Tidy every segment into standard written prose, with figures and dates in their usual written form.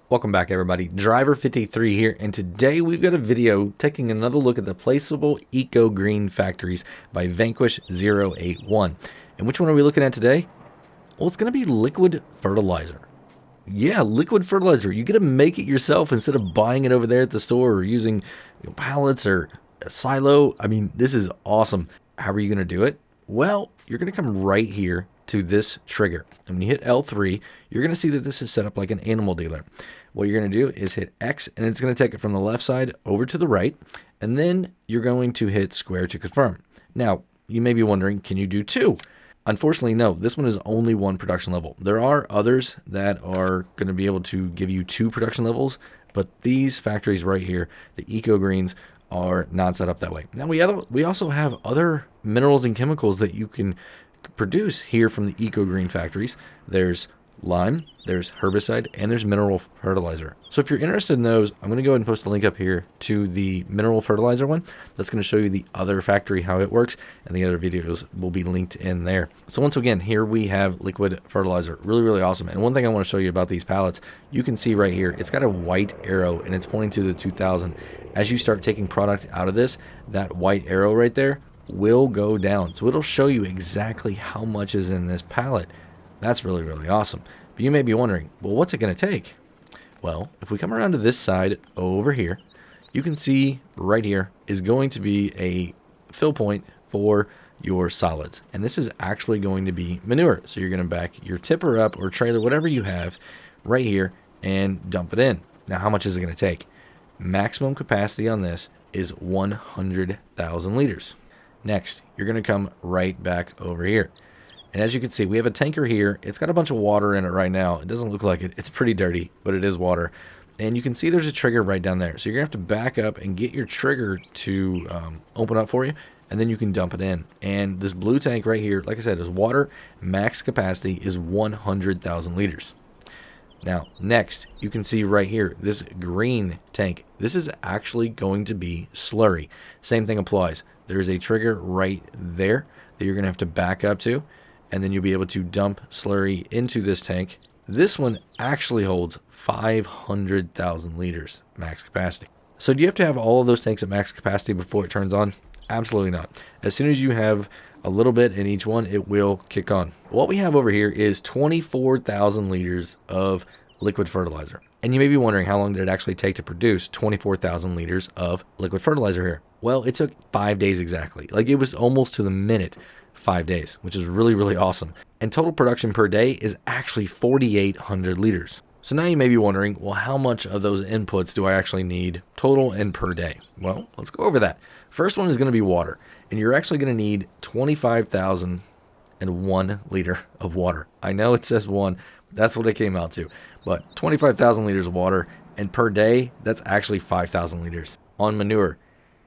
Welcome back everybody, Driver53 here, and today we've got a video taking another look at the Placeable EcoGreen factories by Vanquish081. And which one are we looking at today? Well, it's going to be liquid fertilizer. Yeah, liquid fertilizer. You get to make it yourself instead of buying it over there at the store or using pallets or a silo. I mean, this is awesome. How are you going to do it? Well, you're going to come right here to this trigger. And when you hit L3, you're going to see that this is set up like an animal dealer. What you're going to do is hit X, and it's going to take it from the left side over to the right. And then you're going to hit square to confirm. Now, you may be wondering, can you do two? Unfortunately, no. This one is only one production level. There are others that are going to be able to give you two production levels, but these factories right here, the EcoGreens, are not set up that way. Now, we also have other minerals and chemicals that you can produce here from the EcoGreen factories. There's lime, there's herbicide, and there's mineral fertilizer. So if you're interested in those, I'm going to go ahead and post a link up here to the mineral fertilizer one. That's going to show you the other factory, how it works, and the other videos will be linked in there. So once again, here we have liquid fertilizer. Really, really awesome. And one thing I want to show you about these pallets, you can see right here, it's got a white arrow and it's pointing to the 2000. As you start taking product out of this, that white arrow right there will go down. So it'll show you exactly how much is in this pallet. That's really, really awesome. But you may be wondering, well, what's it going to take? Well, if we come around to this side over here, you can see right here is going to be a fill point for your solids. And this is actually going to be manure. So you're going to back your tipper up or trailer, whatever you have, right here and dump it in. Now, how much is it going to take? Maximum capacity on this is 100,000 liters. Next, you're going to come right back over here. And as you can see, we have a tanker here. It's got a bunch of water in it right now. It doesn't look like it. It's pretty dirty, but it is water. And you can see there's a trigger right down there. So you're going to have to back up and get your trigger to open up for you, and then you can dump it in. And this blue tank right here, like I said, is water. Max capacity is 100,000 liters. Now, next, you can see right here, this green tank. This is actually going to be slurry. Same thing applies. There's a trigger right there that you're going to have to back up to, and then you'll be able to dump slurry into this tank. This one actually holds 500,000 liters max capacity. So do you have to have all of those tanks at max capacity before it turns on? Absolutely not. As soon as you have a little bit in each one, it will kick on. What we have over here is 24,000 liters of liquid fertilizer. And you may be wondering, how long did it actually take to produce 24,000 liters of liquid fertilizer here? Well, it took 5 days exactly. Like, it was almost to the minute 5 days, which is really, really awesome. And total production per day is actually 4,800 liters. So now you may be wondering, well, how much of those inputs do I actually need total and per day? Well, let's go over that. First one is going to be water, and you're actually going to need 25,001 liter of water. I know it says one, that's what it came out to, but 25,000 liters of water, and per day, that's actually 5,000 liters. On manure,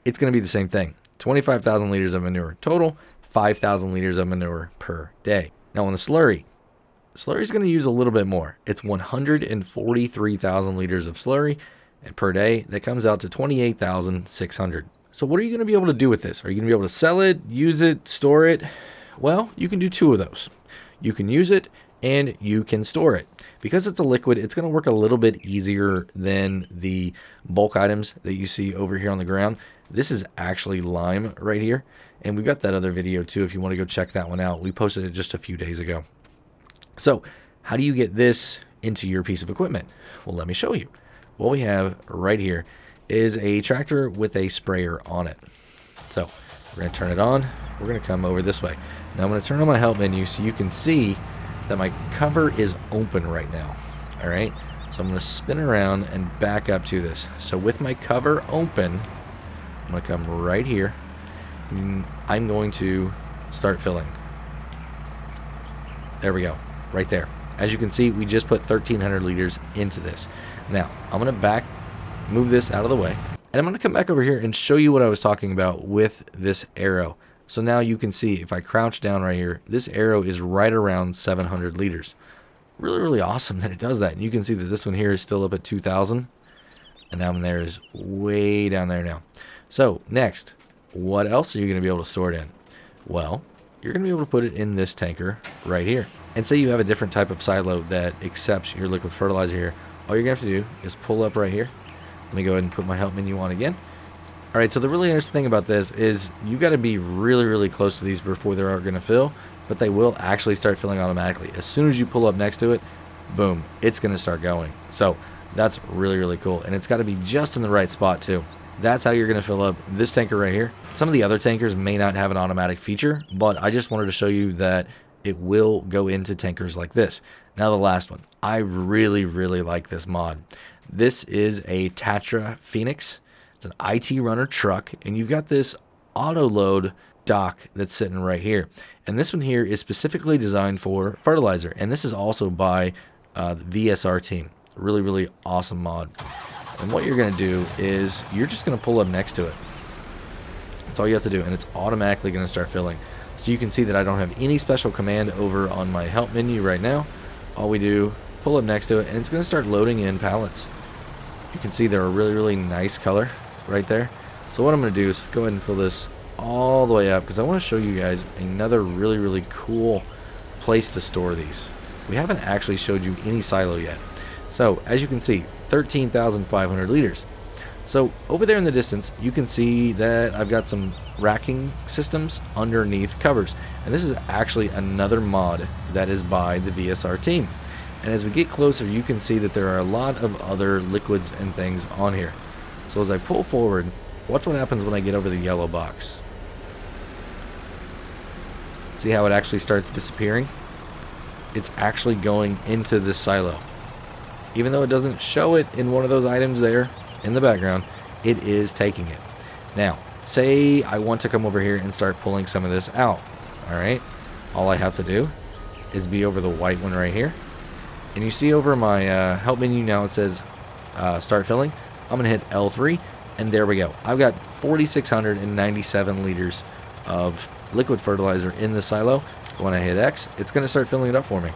it's going to be the same thing. 25,000 liters of manure total, 5,000 liters of manure per day. Now on the slurry is going to use a little bit more. It's 143,000 liters of slurry, and per day that comes out to 28,600. So what are you going to be able to do with this? Are you going to be able to sell it, use it, store it? Well, you can do two of those. You can use it and you can store it. Because it's a liquid, it's going to work a little bit easier than the bulk items that you see over here on the ground. This is actually lime right here, and we've got that other video too if you want to go check that one out. We posted it just a few days ago. So how do you get this into your piece of equipment? Well, let me show you. What we have right here is a tractor with a sprayer on it. So we're going to turn it on. We're going to come over this way. Now I'm going to turn on my help menu so you can see that my cover is open right now. All right, so I'm going to spin around and back up to this. So with my cover open, I'm going to come right here, and I'm going to start filling. There we go, right there. As you can see, we just put 1,300 liters into this. Now, I'm going to move this out of the way, and I'm going to come back over here and show you what I was talking about with this arrow. So now you can see, if I crouch down right here, this arrow is right around 700 liters. Really, really awesome that it does that. And you can see that this one here is still up at 2,000, and that one there is way down there now. So next, what else are you going to be able to store it in? Well, you're going to be able to put it in this tanker right here. And say you have a different type of silo that accepts your liquid fertilizer here. all you're going to have to do is pull up right here. Let me go ahead and put my help menu on again. Alright, so the really interesting thing about this is you got to be really, really close to these before they are going to fill, but they will actually start filling automatically. As soon as you pull up next to it, boom, it's going to start going. So that's really, really cool, and it's got to be just in the right spot too. That's how you're going to fill up this tanker right here. Some of the other tankers may not have an automatic feature, but I just wanted to show you that it will go into tankers like this. Now the last one. I really, really like this mod. This is a Tatra Phoenix. It's an ITRunner truck, and you've got this AutoLoad dock that's sitting right here. And this one here is specifically designed for Fertilizer, and this is also by the VSR team. Really, really awesome mod. And what you're going to do is you're just going to pull up next to it. That's all you have to do, and it's automatically going to start filling. So you can see that I don't have any special command over on my help menu right now. All we do, pull up next to it, and it's going to start loading in pallets. You can see they're a really, really nice color right there. So what I'm going to do is go ahead and fill this all the way up, because I want to show you guys another really, really cool place to store these. We haven't actually showed you any silo yet. So as you can see, 13,500 liters. So over there in the distance, you can see that I've got some racking systems underneath covers. And this is actually another mod that is by the VSR team. And as we get closer, you can see that there are a lot of other liquids and things on here. So as I pull forward, watch what happens when I get over the yellow box. See how it actually starts disappearing? It's actually going into this silo. Even though it doesn't show it in one of those items there in the background, it is taking it. Now, say I want to come over here and start pulling some of this out. Alright, all I have to do is be over the white one right here. And you see over my help menu now it says start filling. I'm going to hit L3, and there we go. I've got 4,697 liters of liquid fertilizer in the silo. When I hit X, it's going to start filling it up for me.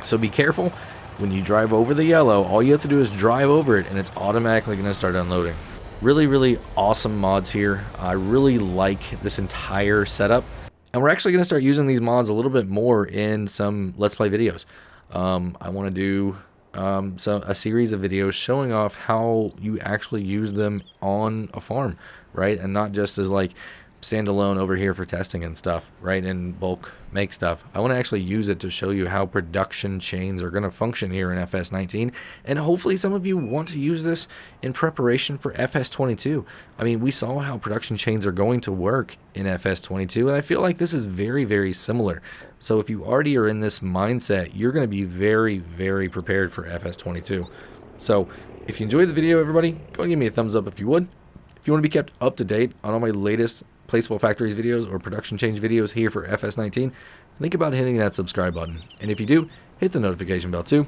So be careful. When you drive over the yellow, all you have to do is drive over it, and it's automatically going to start unloading. Really, really awesome mods here. I really like this entire setup. And we're actually going to start using these mods a little bit more in some Let's Play videos. I want to do a series of videos showing off how you actually use them on a farm, right? And not just as like standalone over here for testing and stuff, right? And bulk make stuff. I want to actually use it to show you how production chains are going to function here in FS19, and hopefully some of you want to use this in preparation for FS22. I mean, we saw how production chains are going to work in FS22, and I feel like this is very, very similar. So if you already are in this mindset, you're going to be very, very prepared for FS22. So if you enjoyed the video, everybody, go and give me a thumbs up if you would. If you want to be kept up to date on all my latest Placeable Factories videos or production change videos here for FS19, think about hitting that subscribe button. And if you do, hit the notification bell too.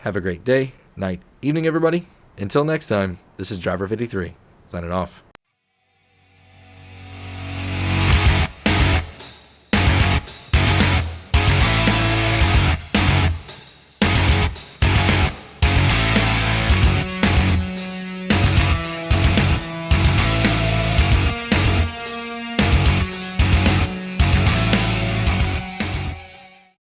Have a great day, night, evening, everybody. Until next time, this is Driver53, signing off.